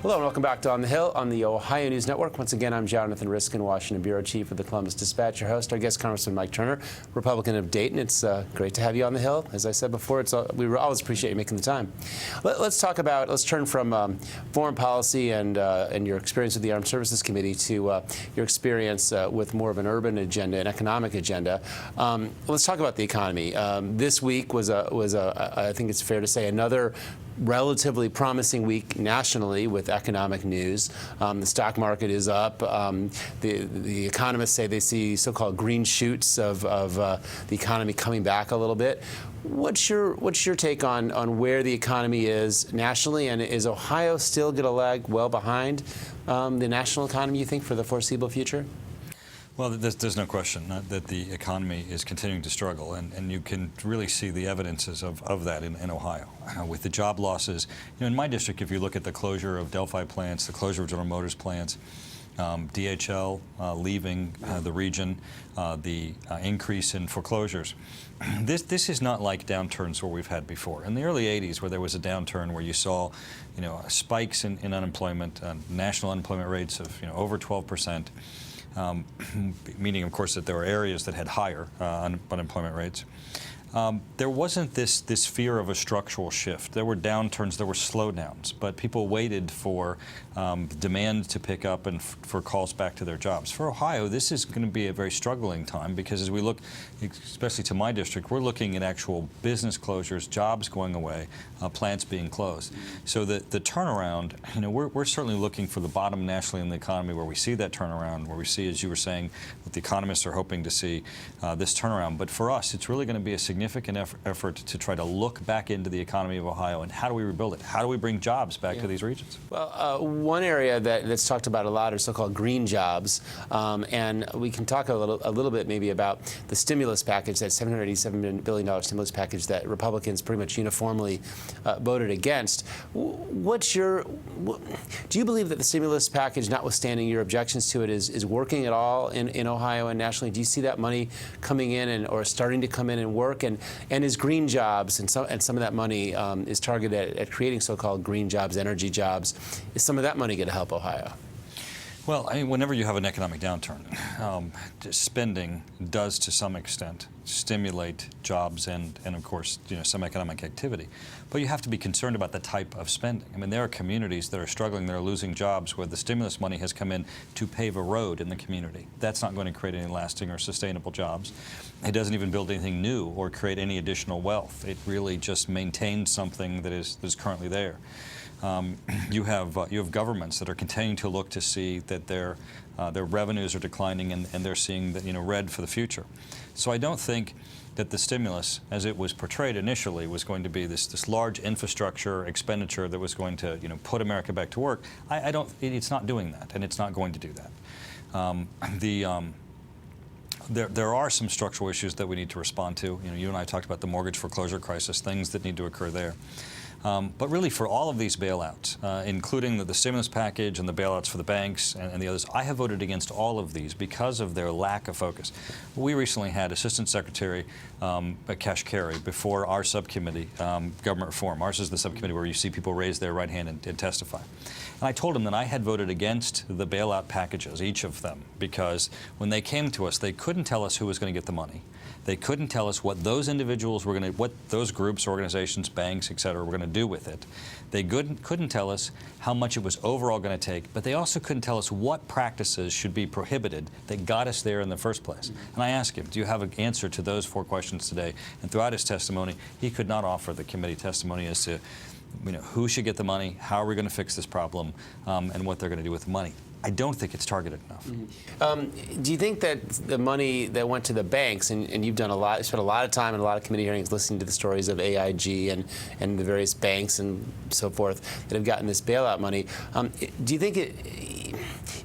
Hello and welcome back to On the Hill on the Ohio News Network. Once again, I'm Jonathan Riskind, Washington Bureau Chief of the Columbus Dispatch. Your host, our guest, Congressman Mike Turner, Republican of Dayton. It's great to have you on the Hill. As I said before, we always appreciate you making the time. Let's turn from foreign policy and your experience with the Armed Services Committee to your experience with more of an urban agenda, an economic agenda. Let's talk about the economy. This week was I think it's fair to say, another relatively promising week nationally with economic news. The stock market is up. The economists say they see so-called green shoots of the economy coming back a little bit. What's your take on where the economy is nationally, and is Ohio still going to lag well behind the national economy, you think, for the foreseeable future? Well, there's no question that the economy is continuing to struggle, and you can really see the evidences of that in Ohio. With the job losses, in my district, if you look at the closure of Delphi plants, the closure of General Motors plants, DHL leaving the region, the increase in foreclosures. This is not like downturns where we've had before. In the early 80s, where there was a downturn where you saw, spikes in unemployment, national unemployment rates of over 12%. Meaning, of course, that there were areas that had higher unemployment rates. There wasn't this fear of a structural shift. There were downturns, there were slowdowns, but people waited for demand to pick up and for calls back to their jobs. For Ohio, this is going to be a very struggling time because as we look, especially to my district, we're looking at actual business closures, jobs going away, plants being closed. So the turnaround, we're certainly looking for the bottom nationally in the economy where we see that turnaround, where we see, as you were saying, what the economists are hoping to see this turnaround. But for us, it's really going to be a significant effort to try to look back into the economy of Ohio and how do we rebuild it? How do we bring jobs back to these regions? Well, one area that's talked about a lot are so-called green jobs, and we can talk a little bit maybe about the stimulus package, that $787 billion stimulus package that Republicans pretty much uniformly voted against. Do you believe that the stimulus package, notwithstanding your objections to it, is working at all in Ohio and nationally? Do you see that money coming in or starting to come in and work? And is green jobs and some of that money is targeted at creating so-called green jobs, energy jobs? Is some of that money going to help Ohio? Well, I mean, whenever you have an economic downturn, spending does to some extent stimulate jobs and of course, some economic activity. But you have to be concerned about the type of spending. I mean, there are communities that are struggling, that are losing jobs where the stimulus money has come in to pave a road in the community. That's not going to create any lasting or sustainable jobs. It doesn't even build anything new or create any additional wealth. It really just maintains something that is currently there. You have governments that are continuing to look to see that their revenues are declining and they're seeing that red for the future. So I don't think that the stimulus, as it was portrayed initially, was going to be this large infrastructure expenditure that was going to put America back to work. It's not doing that, and it's not going to do that. There are some structural issues that we need to respond to. You and I talked about the mortgage foreclosure crisis, things that need to occur there. But really, for all of these bailouts, including the stimulus package and the bailouts for the banks and the others, I have voted against all of these because of their lack of focus. We recently had Assistant Secretary Kashkari before our subcommittee, Government Reform. Ours is the subcommittee where you see people raise their right hand and testify. And I told him that I had voted against the bailout packages, each of them, because when they came to us, they couldn't tell us who was going to get the money. They couldn't tell us what those individuals were going to, what those groups, organizations, banks, et cetera, were going to do with it. They couldn't tell us how much it was overall going to take, but they also couldn't tell us what practices should be prohibited that got us there in the first place. And I asked him, do you have an answer to those 4 questions today? And throughout his testimony, he could not offer the committee testimony as to who should get the money, how are we going to fix this problem, and what they're going to do with the money. I don't think it's targeted enough. Mm-hmm. Do you think that the money that went to the banks, and you've done you spent a lot of time in a lot of committee hearings listening to the stories of AIG and the various banks and so forth that have gotten this bailout money, do you think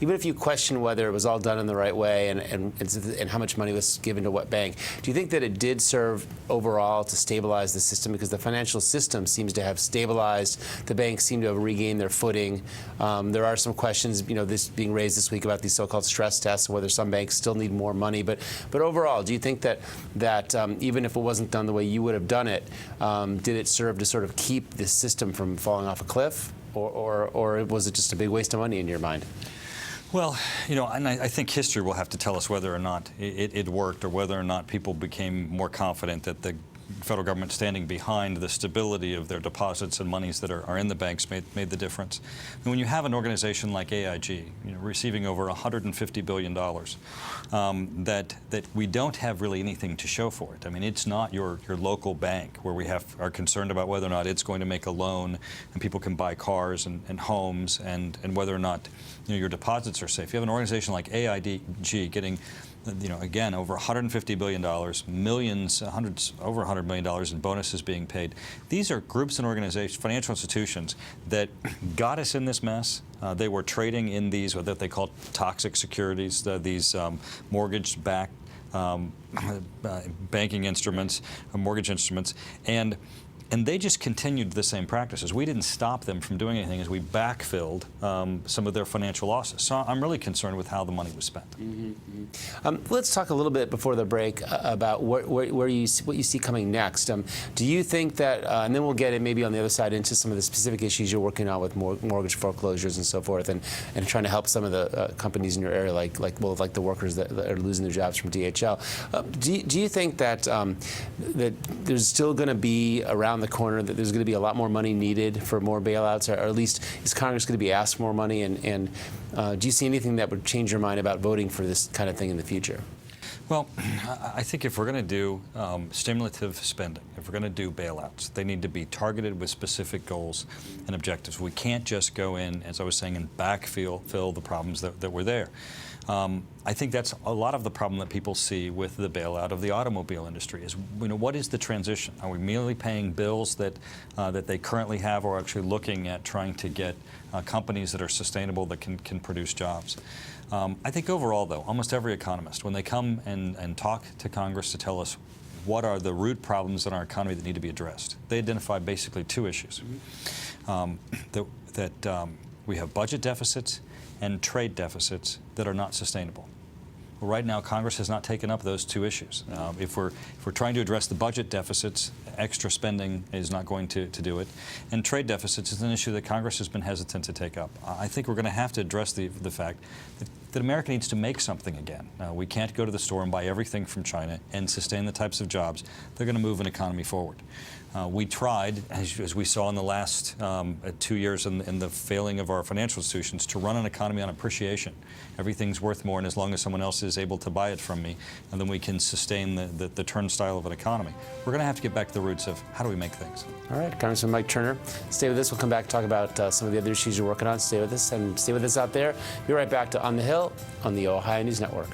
even if you question whether it was all done in the right way and how much money was given to what bank, do you think that it did serve overall to stabilize the system? Because the financial system seems to have stabilized. The banks seem to have regained their footing. There are some questions, this being raised this week about these so-called stress tests, whether some banks still need more money. But overall, do you think that even if it wasn't done the way you would have done it, did it serve to sort of keep the system from falling off a cliff? or was it just a big waste of money in your mind? Well, and I think history will have to tell us whether or not it worked, or whether or not people became more confident that the federal government standing behind the stability of their deposits and monies that are in the banks made the difference. And when you have an organization like AIG, receiving over $150 billion, that we don't have really anything to show for it. I mean, it's not your local bank where we are concerned about whether or not it's going to make a loan and people can buy cars and homes, and whether or not your deposits are safe. You have an organization like AIG getting, again, over $150 billion, millions, over $100 million in bonuses being paid. These are groups and organizations, financial institutions, that got us in this mess. They were trading in these, what they call toxic securities, these mortgage-backed banking instruments, mortgage instruments, and they just continued the same practices. We didn't stop them from doing anything as we backfilled some of their financial losses. So I'm really concerned with how the money was spent. Let's talk a little bit before the break about what you see coming next. Do you think that, and then we'll get it maybe on the other side into some of the specific issues you're working on with mortgage foreclosures and so forth, and trying to help some of the companies in your area, like the workers that are losing their jobs from DHL. Do you think that that there's still going to be around the corner, that there's going to be a lot more money needed for more bailouts, or at least is Congress going to be asked for more money? And do you see anything that would change your mind about voting for this kind of thing in the future? Well, I think if we're going to do stimulative spending, if we're going to do bailouts, they need to be targeted with specific goals and objectives. We can't just go in, as I was saying, and backfill the problems that were there. I think that's a lot of the problem that people see with the bailout of the automobile industry is, what is the transition? Are we merely paying bills that they currently have, or actually looking at trying to get companies that are sustainable, that can produce jobs? I think overall, though, almost every economist, when they come and talk to Congress to tell us what are the root problems in our economy that need to be addressed, they identify basically two issues. That we have budget deficits and trade deficits that are not sustainable. Well, right now, Congress has not taken up those two issues. If we're trying to address the budget deficits, extra spending is not going to do it. And trade deficits is an issue that Congress has been hesitant to take up. I think we're going to have to address the fact that America needs to make something again. We can't go to the store and buy everything from China and sustain the types of jobs that are going to move an economy forward. We tried, as we saw in the last 2 years in the failing of our financial institutions, to run an economy on appreciation. Everything's worth more, and as long as someone else is able to buy it from me, and then we can sustain the turnstile of an economy. We're going to have to get back to the roots of how do we make things. All right, Congressman Mike Turner, stay with us. We'll come back and talk about some of the other issues you're working on. Stay with us, and stay with us out there. Be right back to On the Hill on the Ohio News Network.